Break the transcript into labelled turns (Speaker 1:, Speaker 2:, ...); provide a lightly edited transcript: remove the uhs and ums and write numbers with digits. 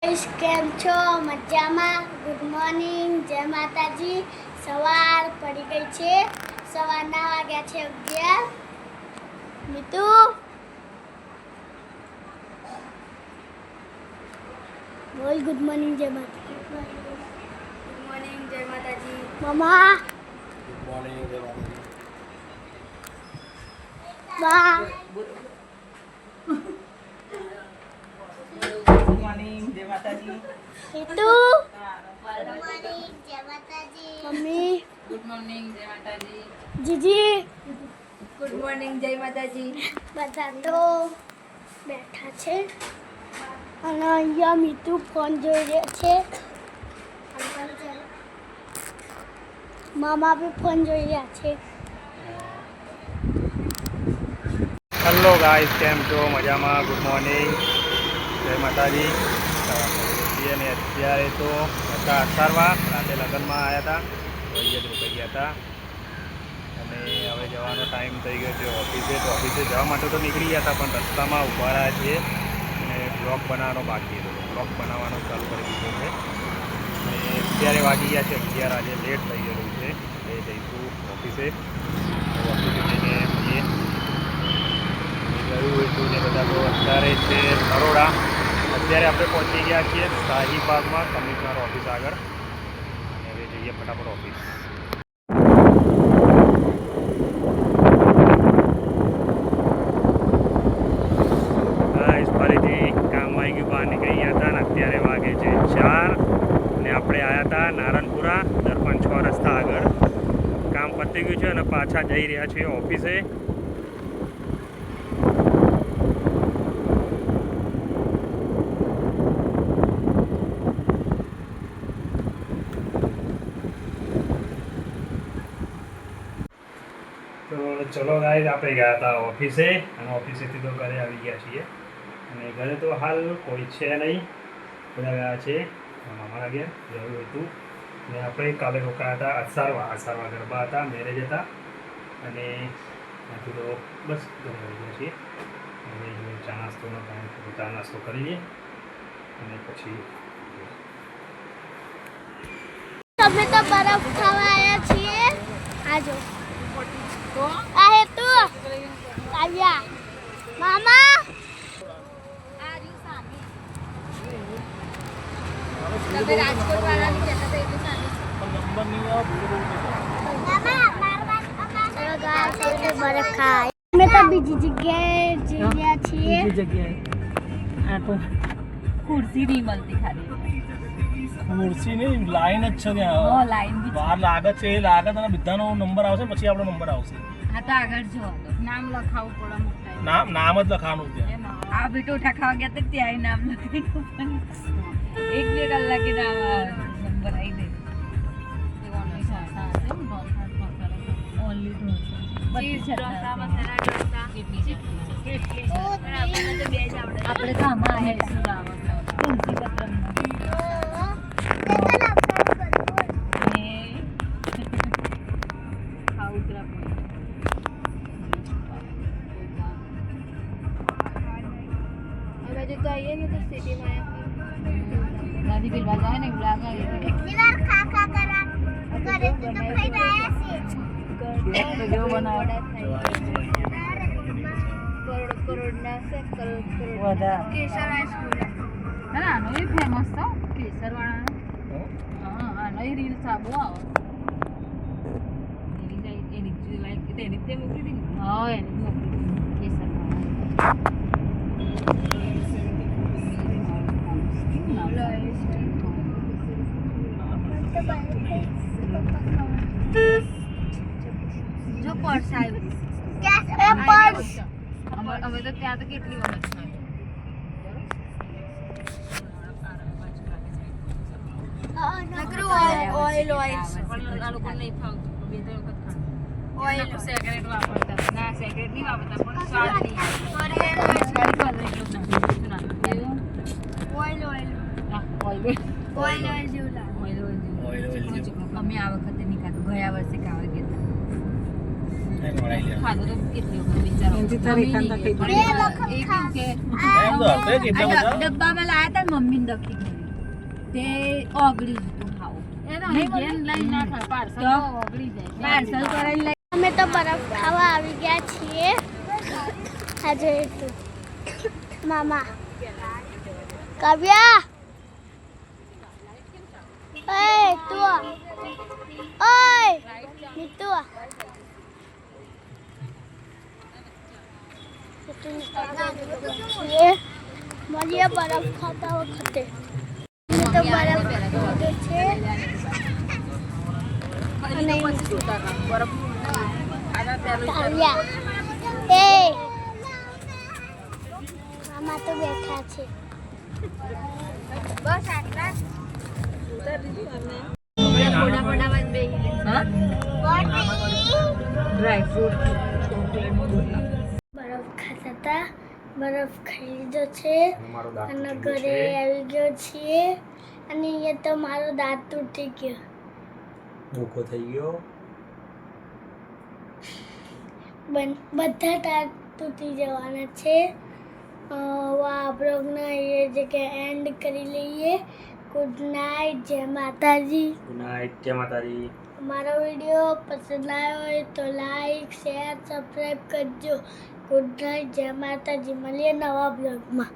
Speaker 1: કેમ છો? મજામાં? ગુડ મોર્નિંગ, જય માતાજી. સવાર પડી ગઈ છે. સવારના વાગ્યા છે 11. મિતુ બોલ ગુડ મોર્નિંગ, જય માતાજી.
Speaker 2: ગુડ મોર્નિંગ, જય માતાજી.
Speaker 1: મમ્મા
Speaker 3: ગુડ મોર્નિંગ, જય માતાજી.
Speaker 1: બા
Speaker 4: ગુડ મોર્નિંગ, જય માતાજી.
Speaker 1: મિતુ ગુડ મોર્નિંગ, જય માતાજી. મમ્મી
Speaker 2: ગુડ મોર્નિંગ, જય માતાજી.
Speaker 1: જીજી
Speaker 2: ગુડ મોર્નિંગ, જય માતાજી.
Speaker 1: બધા તો બેઠા છે અને અહીંયા મીતુ ફોન જોઈ રહ્યા છે. મામા બી ફોન જોઈ રહ્યા છે.
Speaker 3: હેલો ગાઈસ, કેમ છો? મજામાં? ગુડ મોર્નિંગ, જય માતાજી. અને અત્યારે તો હતા અસારવા, રાતે લગ્નમાં આવ્યા હતા, ભાઈએ જ રોકાઈ ગયા હતા અને હવે જવાનો ટાઈમ થઈ ગયો છે ઓફિસે. તો ઓફિસે જવા માટે તો નીકળી ગયા હતા, પણ રસ્તામાં ઊભા રહ્યા છીએ અને બ્લોગ બનાવવાનો બાકી હતો. બ્લોગ બનાવવાનો ચાલુ કરી દીધો છે અને અત્યારે વાગી ગયા છે 11. આજે લેટ થઈ ગયેલું છે. એ જઈશું ઓફિસે. ઓફિસે જઈને મળીએ. ગયું હતું ને બધા તો અત્યારે છે નરોડા. અત્યારે આપણે પહોંચી ગયા છીએ શાહીબાગમાં, કમિશનર ઓફિસ આગળ. અને હવે જઈએ ફટાફટ ઓફિસ. ફરીથી કામ આવી ગયું, બહાર નીકળી ગયા હતા અને અત્યારે વાગે છે 4 અને આપણે આવ્યા હતા નારણપુરા દર્પણ 6 રસ્તા આગળ. કામ પતી ગયું છે અને પાછા જઈ રહ્યા છીએ ઓફિસે. તો ચલો ગાઈઝ, આપણે ગયા હતા ઓફિસે અને ઓફિસેથી તો ઘરે આવી ગયા છીએ. અને ઘરે તો હાલ કોઈ છે નહીં, બધા ગયા છે મામાના ઘેર રહેવું હતું. અને આપણે કાલે રોકાયા હતા અસારવા ગરબા હતા, મેરેજ હતા અને ત્યાંથી તો બસ ઘરે આવી ગયા છીએ. હવે ચા નાસ્તોનો ટાઈમ, ચા નાસ્તો કરી લઈએ અને પછી
Speaker 1: તમે તો બરફ ખાવા આવ્યા છીએ. આજો આ હે તું આવ્યા મામા.
Speaker 2: તમે રાજકોટ વાળાની કહેતા હતા એટલે સામે.
Speaker 1: ચલો ગાઈસ, આપણે બરફ ખાય. અમે તો બીજી જગ્યાએ જઈ રહ્યા છીએ.
Speaker 4: જગ્યાએ આ તો
Speaker 2: ખુરશી નહીં મળતી ખાલી.
Speaker 4: ખુરશી નહીં, લાઈન જ છે ત્યાં.
Speaker 2: ઓ લાઈન બી
Speaker 4: બહાર લાગે છે, એ લાગે તને બધાનો નંબર આવશે, પછી આપણો નંબર આવશે.
Speaker 2: હા તો આગળ જો નામ લખાવવું પડે મોટા.
Speaker 4: નામ જ લખાવાનું ત્યાં.
Speaker 2: આ બેટો ઉઠા ખાવા ગયા તો ત્યાં નામ લખાવ્યું. 1-2 કલાકે નામ નંબર આવી દે. ઓનલી ઢોસા હશે. ઓનલી ઢોસા. ચીઝ ઢોસા, મસાલા ઢોસા. કેટલી આપણે તો બે જ આવડે. આપણે તો આમાં હે તુલસી પત્રમ तो आइए ना तो सिटी में दादी फिर बाजार ने बुला कर
Speaker 1: કેટલી વાર ખા ખા કરા ઘરે તો ખાઈ રહ્યા છે.
Speaker 2: जो बनाया करोड़ ना से करोड़ केसर आइसक्रीम है ना नो ये फेमस था केसर वाला हां आनो ये रील साबो आओ एनी जाई एनी जी लाइक एनी ते मोकली दी हां एनी मोकली केसर जो पर्स આવ્યું
Speaker 1: એ પર્સ
Speaker 2: હવે તો ત્યાં તો કેટલી વખત ઓઇલ પણ આ લોકો નહીં ફાવતું 2-3 વખત ખાધું ઓઇલ સિગરેટ વાપરતા ના સિગરેટ નહીં વાપરતા પણ સ્વાદ નહીં ઓઇલ અમે આ વખતે નહીં ખાધું, ગયા વર્ષે ખાવા ગયા ખાધું તો કેટલી વખત વિચારો ડબ્બામાં લાયા હતા મમ્મી ને દખી તે ઓગળી જતું ખાવું પાર્સલ કરાવી લઈ
Speaker 1: અમે તો બરફ ખાવા આવી ગયા છીએ આજે તું મામા કાવ્યા ઓય તું ઓય નીતુ મળીએ બરફ ખાતા વખતે અમે તો બરફ ખાધો છે અને કાવ્યા એ મામા તો બેઠા છે બસ આટલા
Speaker 2: ડ્રાય ફ્રૂટ ચોકલેટ
Speaker 1: બરફ ખાતા હતા બરફ ખાઈ લીધો છે અને ઘરે આવી ગયો છીએ અને અહીંયા તો મારો દાંત તૂટી ગયો
Speaker 3: ભૂખો થઈ ગયો
Speaker 1: બધા દાંત તૂટી જવાના છે આ બ્લોગને એ જગ્યાએ એન્ડ કરી લઈએ ગુડ નાઇટ જય માતાજી
Speaker 3: ગુડ નાઇટ જય માતાજી
Speaker 1: અમારો વિડીયો પસંદ આવ્યો હોય તો લાઈક શેર સબસ્ક્રાઈબ કરજો ગુડ નાઇટ જય માતાજી મળીએ નવા બ્લોગમાં